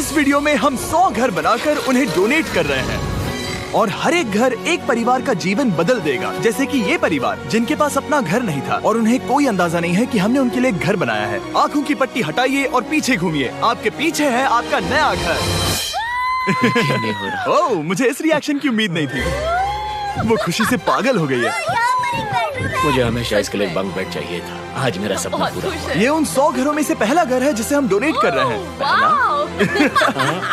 इस वीडियो में हम 100 घर बनाकर उन्हें डोनेट कर रहे हैं और हर एक घर एक परिवार का जीवन बदल देगा। जैसे कि ये परिवार जिनके पास अपना घर नहीं था और उन्हें कोई अंदाजा नहीं है कि हमने उनके लिए घर बनाया है। आंखों की पट्टी हटाइए और पीछे घूमिए। आपके पीछे है आपका नया घर। ओह, मुझे इस रिएक्शन की उम्मीद नहीं थी। वो खुशी से पागल हो गई है। मुझे हमेशा इसके लिए बंक बेड चाहिए था। आज मेरा सपना पूरा हुआ। ये उन 100 घरों में से पहला घर है जिसे हम डोनेट कर रहे हैं।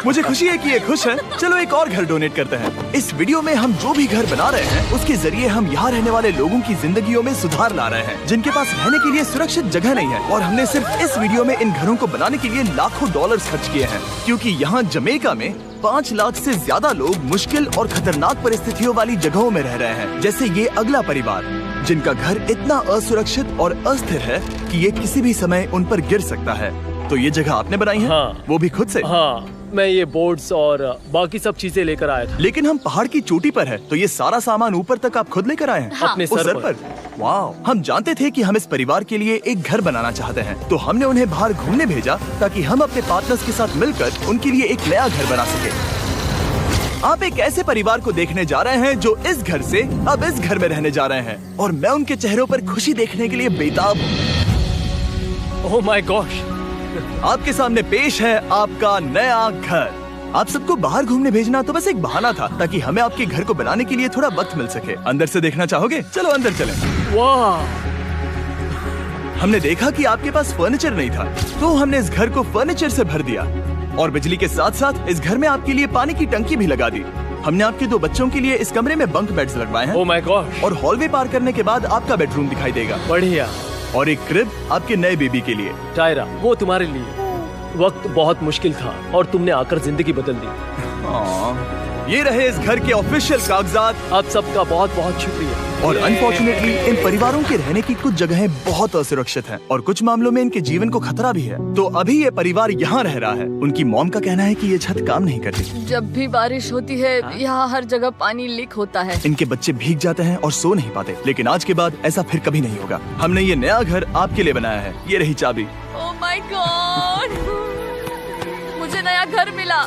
मुझे खुशी है कि ये खुश है। चलो एक और घर डोनेट करते हैं। इस वीडियो में हम जो भी घर बना रहे हैं उसके जरिए हम यहाँ रहने वाले लोगों की जिंदगियों में सुधार ला रहे हैं जिनके पास रहने के लिए सुरक्षित जगह नहीं है। और हमने सिर्फ इस वीडियो में इन घरों को बनाने के लिए लाखों डॉलर्स खर्च किए हैं, क्योंकि यहाँ जमैका में 5 लाख से ज्यादा लोग मुश्किल और खतरनाक परिस्थितियों वाली जगहों में रह रहे हैं। जैसे ये अगला परिवार जिनका घर इतना असुरक्षित और अस्थिर है कि ये किसी भी समय उन पर गिर सकता है। तो ये जगह आपने बनाई है? हाँ। वो भी खुद से? हाँ, मैं ये बोर्ड्स और बाकी सब चीजें लेकर आया था। लेकिन हम पहाड़ की चोटी पर है, तो ये सारा सामान ऊपर तक आप खुद लेकर आए हैं? हाँ। अपने उस सर पर। वाह, हम जानते थे कि हम इस परिवार के लिए एक घर बनाना चाहते हैं, तो हमने उन्हें बाहर घूमने भेजा ताकि हम अपने पार्टनर्स के साथ मिलकर उनके लिए एक नया घर बना सके। आप एक ऐसे परिवार को देखने जा रहे हैं जो इस घर से अब इस घर में रहने जा रहे हैं, और मैं उनके चेहरों पर खुशी देखने के लिए बेताब हूँ। Oh my gosh! आपके सामने पेश है आपका नया घर। आप सबको बाहर घूमने भेजना तो बस एक बहाना था ताकि हमें आपके घर को बनाने के लिए थोड़ा वक्त मिल सके। अंदर से देखना चाहोगे? चलो अंदर चलें। वाह! हमने देखा कि आपके पास फर्नीचर नहीं था, तो हमने इस घर को फर्नीचर से भर दिया और बिजली के साथ साथ इस घर में आपके लिए पानी की टंकी भी लगा दी। हमने आपके 2 बच्चों के लिए इस कमरे में बंक बेड्स लगवाए हैं। Oh my gosh! और हॉलवे पार करने के बाद आपका बेडरूम दिखाई देगा। बढ़िया। और एक क्रिब आपके नए बेबी के लिए। टायरा, वो तुम्हारे लिए। वक्त बहुत मुश्किल था और तुमने आकर जिंदगी बदल दी। ये रहे इस घर के ऑफिशियल कागजात। आप सबका बहुत बहुत शुक्रिया। और अनफॉर्चुनेटली इन परिवारों के रहने की कुछ जगहें बहुत असुरक्षित हैं और कुछ मामलों में इनके जीवन को खतरा भी है। तो अभी ये परिवार यहाँ रह रहा है। उनकी मॉम का कहना है कि ये छत काम नहीं करती। जब भी बारिश होती है यहाँ हर जगह पानी लीक होता है। इनके बच्चे भीग जाते हैं और सो नहीं पाते। लेकिन आज के बाद ऐसा फिर कभी नहीं होगा। हमने ये नया घर आपके लिए बनाया है। ये रही चाबी। Oh my God! मुझे नया घर मिला।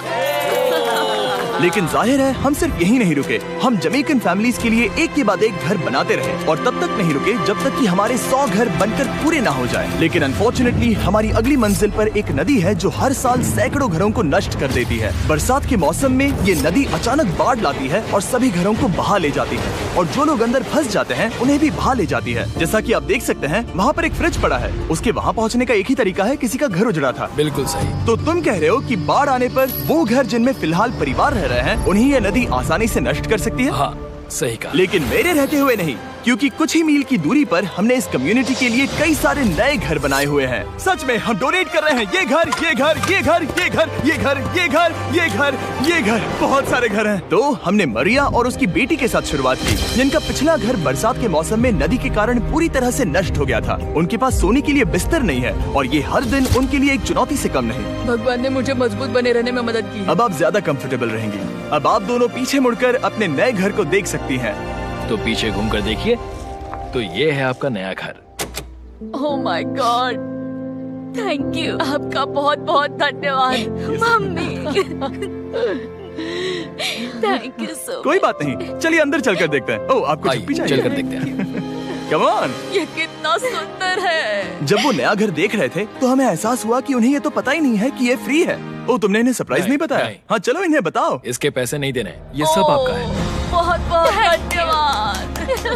लेकिन जाहिर है हम सिर्फ यही नहीं रुके। हम जमैकन फैमिलीज के लिए एक के बाद एक घर बनाते रहे और तब तक नहीं रुके जब तक कि हमारे 100 घर बनकर पूरे ना हो जाएं। लेकिन अनफॉर्चुनेटली हमारी अगली मंजिल पर एक नदी है जो हर साल सैकड़ों घरों को नष्ट कर देती है। बरसात के मौसम में ये नदी अचानक बाढ़ लाती है और सभी घरों को बहा ले जाती है, और जो लोग अंदर फंस जाते हैं उन्हें भी बहा ले जाती है। जैसा कि आप देख सकते हैं वहाँ पर एक फ्रिज पड़ा है। उसके वहाँ पहुँचने का एक ही तरीका है, किसी का घर उजड़ा था। बिल्कुल सही। तो तुम कह रहे हो कि बाढ़ आने पर वो घर जिनमें फिलहाल परिवार रह रहे हैं उन्हें ये नदी आसानी से नष्ट कर सकती है? हाँ, सही कहा। लेकिन मेरे रहते हुए नहीं, क्योंकि कुछ ही मील की दूरी पर हमने इस कम्युनिटी के लिए कई सारे नए घर बनाए हुए हैं। सच में हम डोनेट कर रहे हैं। ये घर, ये घर, ये घर, ये घर, ये घर, ये घर, ये घर, ये घर, बहुत सारे घर हैं। तो हमने मरिया और उसकी बेटी के साथ शुरुआत की, जिनका पिछला घर बरसात के मौसम में नदी के कारण पूरी तरह से नष्ट हो गया था। उनके पास सोने के लिए बिस्तर नहीं है और ये हर दिन उनके लिए एक चुनौती से कम नहीं। भगवान ने मुझे मजबूत बने रहने में मदद की। अब आप ज्यादा कंफर्टेबल रहेंगी। अब आप दोनों पीछे मुड़कर अपने नए घर को देख सकती हैं। तो पीछे घूमकर देखिए, तो ये है आपका नया घर। Oh my God! Thank you. आपका बहुत बहुत धन्यवाद मम्मी। Thank you so. कोई बात नहीं, चलिए अंदर चलकर देखते हैं। ओह, आपको चुप्पी चाहिए? चलकर देखते हैं। Come on. ये कितना सुंदर है। जब वो नया घर देख रहे थे तो हमें एहसास हुआ कि उन्हें ये तो पता ही नहीं है कि ये फ्री है। ओह, तुमने इन्हें सरप्राइज नहीं बताया? नहीं। हाँ, चलो इन्हें बताओ। इसके पैसे नहीं देने, ये सब आपका है। बहुत बहुत धन्यवाद।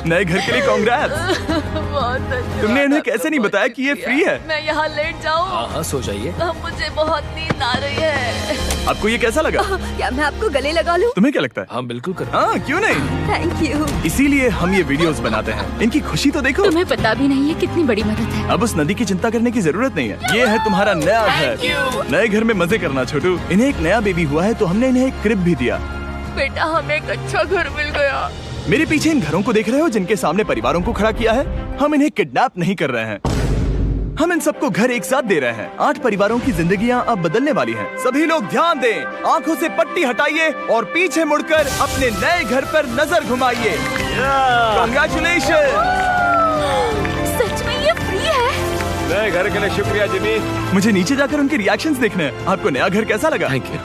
नए घर के लिए कांग्रेट्स। बहुत धन्यवाद। तुमने इन्हें कैसे नहीं बताया कि ये फ्री है? मैं यहाँ लेट जाऊँ? हाँ हाँ, सो जाइए। मुझे बहुत नींद आ रही है। आपको ये कैसा लगा? क्या मैं आपको गले लगा लूं? तुम्हें क्या लगता है? हाँ बिल्कुल कर। हाँ, क्यों नहीं। Thank you. इसीलिए हम ये वीडियोस बनाते हैं। इनकी खुशी तो देखो। तुम्हें पता भी नहीं है कितनी बड़ी मदद है। अब उस नदी की चिंता करने की जरूरत नहीं है। ये है तुम्हारा नया घर। नए घर में मजे करना छोटू। इन्हें एक नया बेबी हुआ है तो हमने इन्हें एक क्रिब भी दिया। बेटा, हमें एक अच्छा घर मिल गया। मेरे पीछे इन घरों को देख रहे हो जिनके सामने परिवारों को खड़ा किया है? हम इन्हें किडनैप नहीं कर रहे हैं। हम इन सबको घर एक साथ दे रहे हैं। 8 परिवारों की जिंदगियां अब बदलने वाली हैं। सभी लोग ध्यान दें, आंखों से पट्टी हटाइए और पीछे मुड़कर अपने नए घर पर नजर घुमाइए। कांग्रेचुलेशन। सच में ये फ्री है? नए घर के लिए शुक्रिया जिमी। मुझे नीचे जाकर उनके रिएक्शंस देखने हैं। आपको नया घर कैसा लगा? Thank you,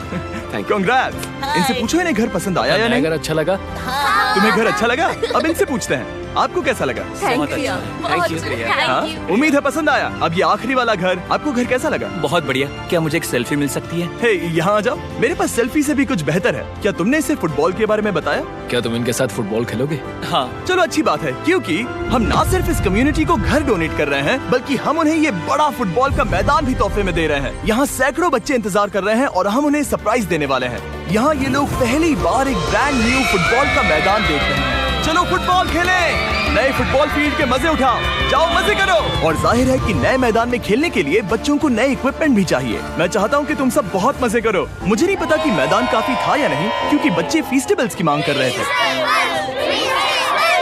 thank you. Congrats. इनसे पूछो इन्हें घर पसंद आया या नहीं। अगर अच्छा लगा तुम्हें घर अच्छा लगा? अब इनसे पूछते हैं आपको कैसा लगा? Thank you. Thank you. हाँ? उम्मीद है पसंद आया। अब ये आखिरी वाला घर, आपको घर कैसा लगा? बहुत बढ़िया। क्या मुझे एक सेल्फी मिल सकती है? हे, यहाँ आ जाओ। मेरे पास सेल्फी से भी कुछ बेहतर है। क्या तुमने इसे फुटबॉल के बारे में बताया? क्या तुम इनके साथ फुटबॉल खेलोगे? हाँ। चलो अच्छी बात है, क्योंकि हम ना सिर्फ इस कम्युनिटी को घर डोनेट कर रहे हैं, बल्कि हम उन्हें ये बड़ा फुटबॉल का मैदान भी तोहफे में दे रहे हैं। यहाँ सैकड़ों बच्चे इंतजार कर रहे हैं और हम उन्हें सरप्राइज देने वाले हैं। यहाँ ये लोग पहली बार एक ब्रांड न्यू फुटबॉल का मैदान देख रहे हैं। चलो फुटबॉल खेलें, नए फुटबॉल फील्ड के मजे उठाओ, जाओ मजे करो। और जाहिर है कि नए मैदान में खेलने के लिए बच्चों को नए इक्विपमेंट भी चाहिए। मैं चाहता हूँ कि तुम सब बहुत मजे करो। मुझे नहीं पता कि मैदान काफी था या नहीं, क्योंकि बच्चे फीस्टेबल्स की मांग कर रहे थे।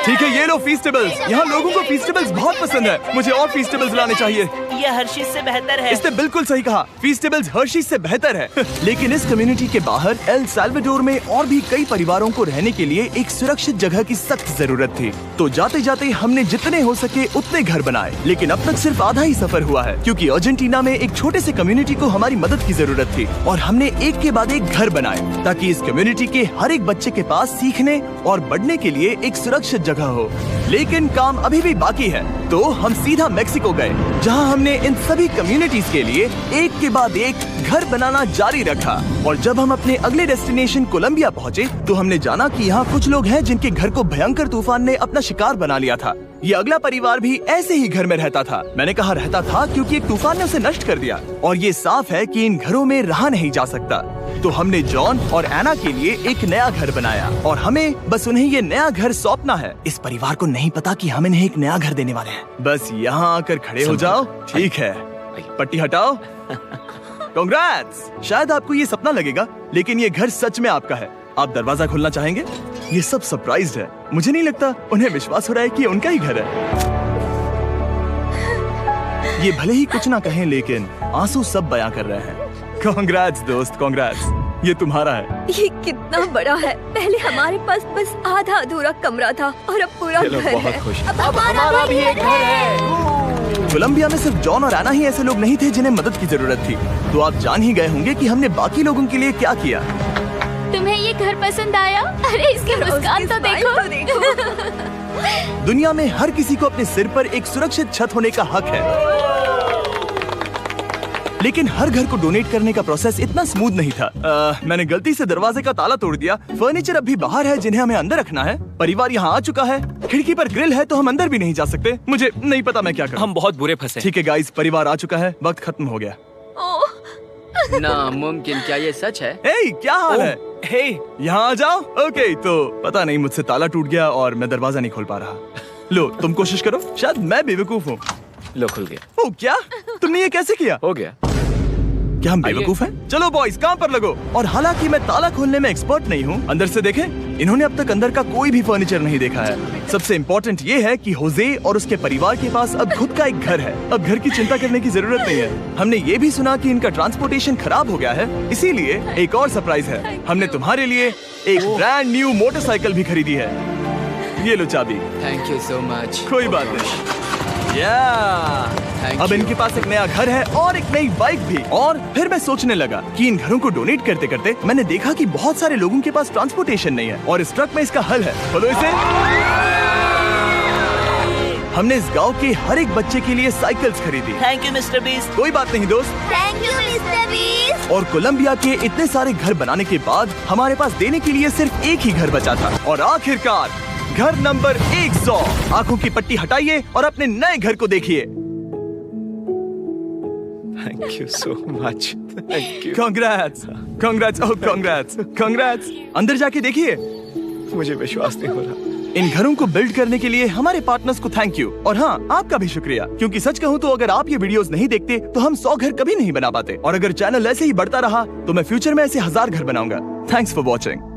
ठीक है, ये लो फीस्टेबल्स। यहाँ लोगों को फीस्टेबल्स बहुत पसंद है। मुझे और फीस्टेबल्स लाने चाहिए। ये हर्शीज से बेहतर है। इसने बिल्कुल सही कहा, फीस्टेबल्स हर्शीज से बेहतर है। लेकिन इस कम्युनिटी के बाहर एल साल्वाडोर में और भी कई परिवारों को रहने के लिए एक सुरक्षित जगह की सख्त जरूरत थी। तो जाते जाते हमने जितने हो सके उतने घर बनाए, लेकिन अब तक सिर्फ आधा ही सफर हुआ है, क्योंकि अर्जेंटीना में एक छोटे से कम्युनिटी को हमारी मदद की जरूरत थी। और हमने एक के बाद एक घर बनाए ताकि इस कम्युनिटी के हर एक बच्चे के पास सीखने और बढ़ने के लिए एक सुरक्षित जगह हो। लेकिन काम अभी भी बाकी है, तो हम सीधा मेक्सिको गए, जहां हमने इन सभी कम्युनिटीज के लिए एक के बाद एक घर बनाना जारी रखा। और जब हम अपने अगले डेस्टिनेशन कोलंबिया पहुंचे, तो हमने जाना कि यहाँ कुछ लोग हैं जिनके घर को भयंकर तूफान ने अपना शिकार बना लिया था। ये अगला परिवार भी ऐसे ही घर में रहता था। मैंने कहा रहता था क्योंकि एक तूफान ने उसे नष्ट कर दिया, और ये साफ है कि इन घरों में रहा नहीं जा सकता। तो हमने जॉन और एना के लिए एक नया घर बनाया, और हमें बस उन्हें ये नया घर सौंपना है। इस परिवार को नहीं पता कि हम इन्हें एक नया घर देने वाले हैं। बस यहाँ आकर खड़े हो जाओ। ठीक है, पट्टी हटाओ। कांग्रेट्स। शायद आपको ये सपना लगेगा, लेकिन ये घर सच में आपका है। आप दरवाजा खोलना चाहेंगे? ये सब सरप्राइज्ड है। मुझे नहीं लगता उन्हें विश्वास हो रहा है कि ये उनका ही घर है। ये भले ही कुछ ना कहें, लेकिन आंसू सब बयां कर रहे हैं। कांग्रेट्स दोस्त, कांग्रेट्स। ये तुम्हारा है। ये कितना बड़ा है। पहले हमारे पास बस आधा अधूरा कमरा था और अब पूरा घर है। बहुत खुश। अब हमारा भी एक घर है। कोलंबिया में सिर्फ जॉन और एना ही ऐसे लोग नहीं थे जिन्हें मदद की जरूरत थी। तो आप जान ही गए होंगे कि हमने बाकी लोगों के लिए क्या किया। तुम्हें ये घर पसंद आया? अरे इसकी मुस्कान तो देखो। दुनिया में हर किसी को अपने सिर पर एक सुरक्षित छत होने का हक है, लेकिन हर घर को डोनेट करने का प्रोसेस इतना स्मूथ नहीं था। मैंने गलती से दरवाजे का ताला तोड़ दिया। फर्नीचर अब भी बाहर है जिन्हें हमें अंदर रखना है। परिवार यहाँ आ चुका है। खिड़की पर ग्रिल है तो हम अंदर भी नहीं जा सकते। मुझे नहीं पता मैं क्या करूं। हम बहुत बुरे फंसे। ठीक है गाइस, परिवार आ चुका है। वक्त खत्म हो गया। नामुमकिन, क्या ये सच है? हे, क्या हाल है? हे, यहाँ आ जाओ। ओके, तो पता नहीं मुझसे ताला टूट गया और मैं दरवाजा नहीं खोल पा रहा। लो तुम कोशिश करो, शायद मैं बेवकूफ हूँ। लो खुल गया। ओ क्या? तुमने ये कैसे किया? हो गया। क्या हम बेवकूफ हैं? चलो बॉयज काम पर लगो। और हालांकि मैं ताला खोलने में एक्सपर्ट नहीं हूँ, अंदर से देखें, इन्होंने अब तक अंदर का कोई भी फर्नीचर नहीं देखा है। सबसे इम्पोर्टेंट ये है कि होजे और उसके परिवार के पास अब खुद का एक घर है। अब घर की चिंता करने की जरूरत नहीं है। हमने ये भी सुना कि इनका ट्रांसपोर्टेशन खराब हो गया है, इसीलिए एक और सरप्राइज है। हमने तुम्हारे लिए एक ब्रांड न्यू मोटरसाइकिल भी खरीदी है। ये लो चाबी। Thank you so much. कोई बात नहीं। अब इनके पास एक नया घर है और एक नई बाइक भी। और फिर मैं सोचने लगा कि इन घरों को डोनेट करते करते मैंने देखा कि बहुत सारे लोगों के पास ट्रांसपोर्टेशन नहीं है, और इस ट्रक में इसका हल है। खोलो इसे। हमने इस गांव के हर एक बच्चे के लिए साइकिल्स खरीदी। Thank you mister beast. कोई बात नहीं दोस्त। Thank you mister beast. और कोलंबिया के इतने सारे घर बनाने के बाद हमारे पास देने के लिए सिर्फ एक ही घर बचा था। और आखिरकार घर नंबर 100। आंखों की पट्टी हटाइए और अपने नए घर को देखिए। Thank you so much. Thank you. Congrats, congrats, oh congrats, congrats. अंदर जाके देखिए। मुझे विश्वास नहीं हो रहा। इन घरों को बिल्ड करने के लिए हमारे पार्टनर्स को थैंक यू। और हाँ, आपका भी शुक्रिया, क्योंकि सच कहूँ तो अगर आप ये वीडियोस नहीं देखते तो हम 100 घर कभी नहीं बना पाते। और अगर चैनल ऐसे ही बढ़ता रहा तो मैं फ्यूचर में ऐसे 1000 घर बनाऊंगा। Thanks for watching.